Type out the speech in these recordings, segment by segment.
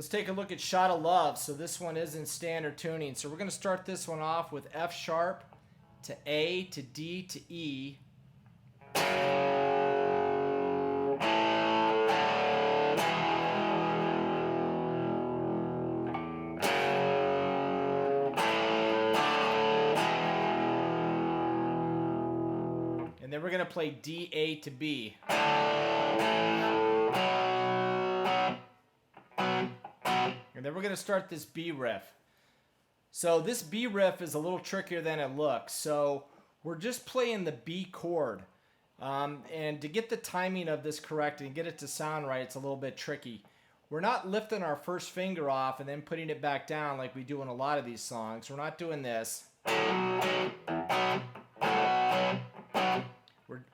Let's take a look at Shot of Love. So this one is in standard tuning. So we're going to start this one off with F sharp to A to D to E. And then we're going to play D, A to B. And then we're going to start this B riff. So this B riff is a little trickier than it looks. So we're just playing the B chord. And to get the timing of this correct and get it to sound right, it's a little bit tricky. We're not lifting our first finger off and then putting it back down like we do in a lot of these songs. We're not doing this.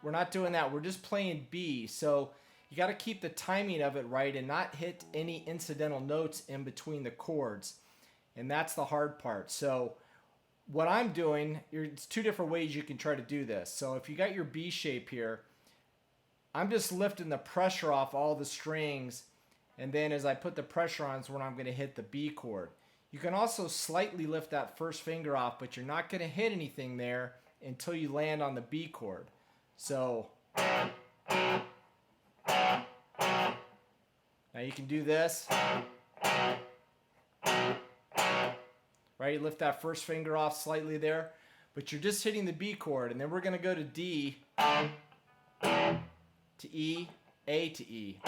We're not doing that. We're just playing B. So you got to keep the timing of it right and not hit any incidental notes in between the chords. And that's the hard part. So what I'm doing, it's two different ways you can try to do this. So if you got your B shape here, I'm just lifting the pressure off all the strings. And then as I put the pressure on is when I'm going to hit the B chord. You can also slightly lift that first finger off, but you're not going to hit anything there until you land on the B chord. So now you can do this. Right, you lift that first finger off slightly there, but you're just hitting the B chord, and then we're going to go to D to E, A to E.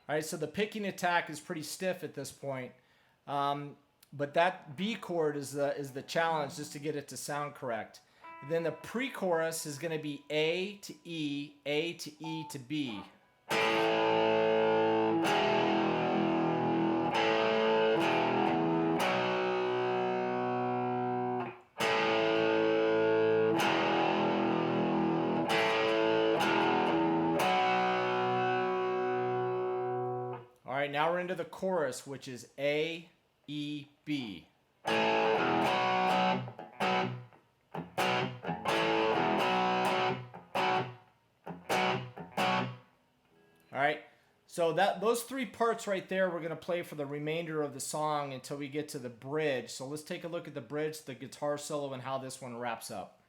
All right, so the picking attack is pretty stiff at this point. But that B chord is the challenge, just to get it to sound correct. Then the pre-chorus is going to be A to E, A to E to B. All right, now we're into the chorus, which is A, E, B. All right, so those three parts right there we're going to play for the remainder of the song until we get to the bridge. So let's take a look at the bridge, the guitar solo, and how this one wraps up.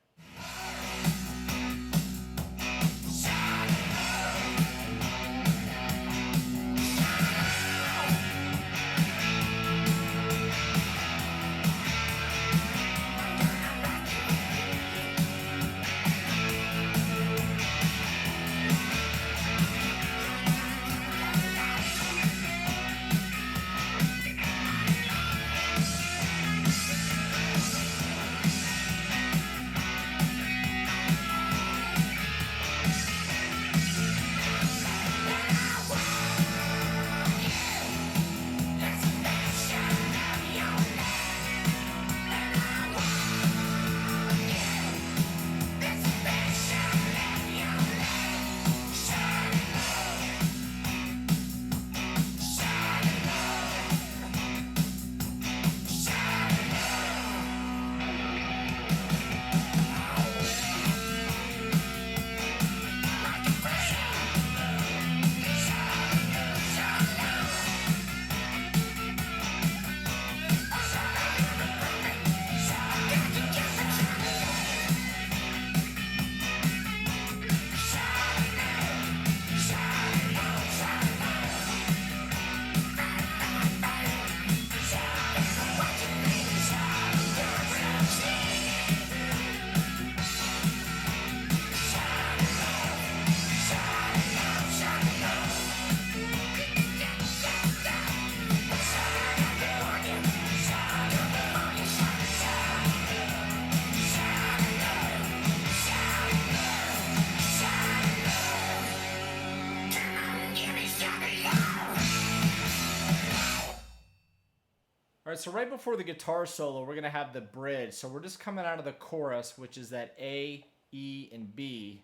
All right, so right before the guitar solo, we're going to have the bridge. So we're just coming out of the chorus, which is that A, E, and B.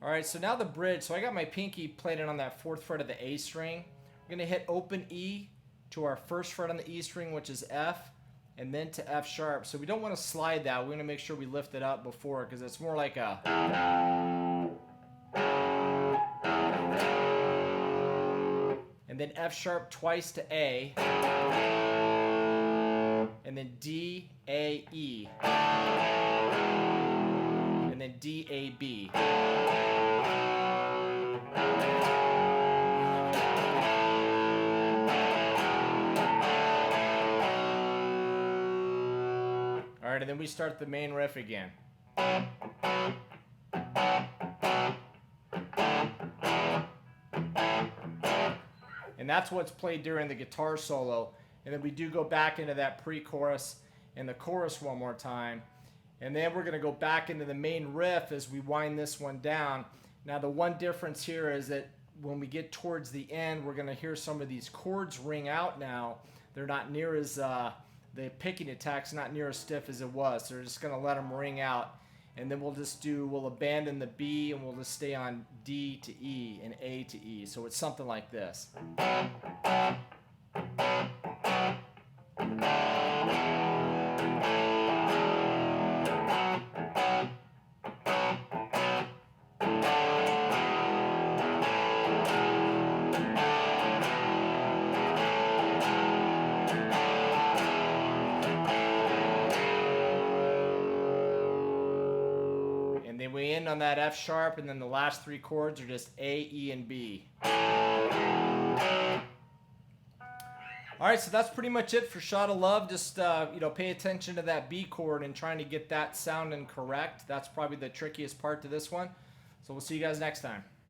All right, so now the bridge. So I got my pinky planted on that 4th fret of the A string. We're going to hit open E to our 1st fret on the E string, which is F, and then to F sharp. So we don't want to slide that. We're going to make sure we lift it up before, because it's more like a... And then F sharp twice to A, and then D, A, E, and then D, A, B. All right, and then we start the main riff again. And that's what's played during the guitar solo. And then we do go back into that pre-chorus and the chorus one more time. And then we're going to go back into the main riff as we wind this one down. Now the one difference here is that when we get towards the end, we're going to hear some of these chords ring out now. They're not near as, the picking attack's not near as stiff as it was. So we're just going to let them ring out. And then we'll abandon the B and we'll just stay on D to E and A to E. So it's something like this. And then we end on that F sharp, and then the last 3 chords are just A, E, and B. All right, so that's pretty much it for Shot of Love. Just pay attention to that B chord and trying to get that sounding correct. That's probably the trickiest part to this one. So we'll see you guys next time.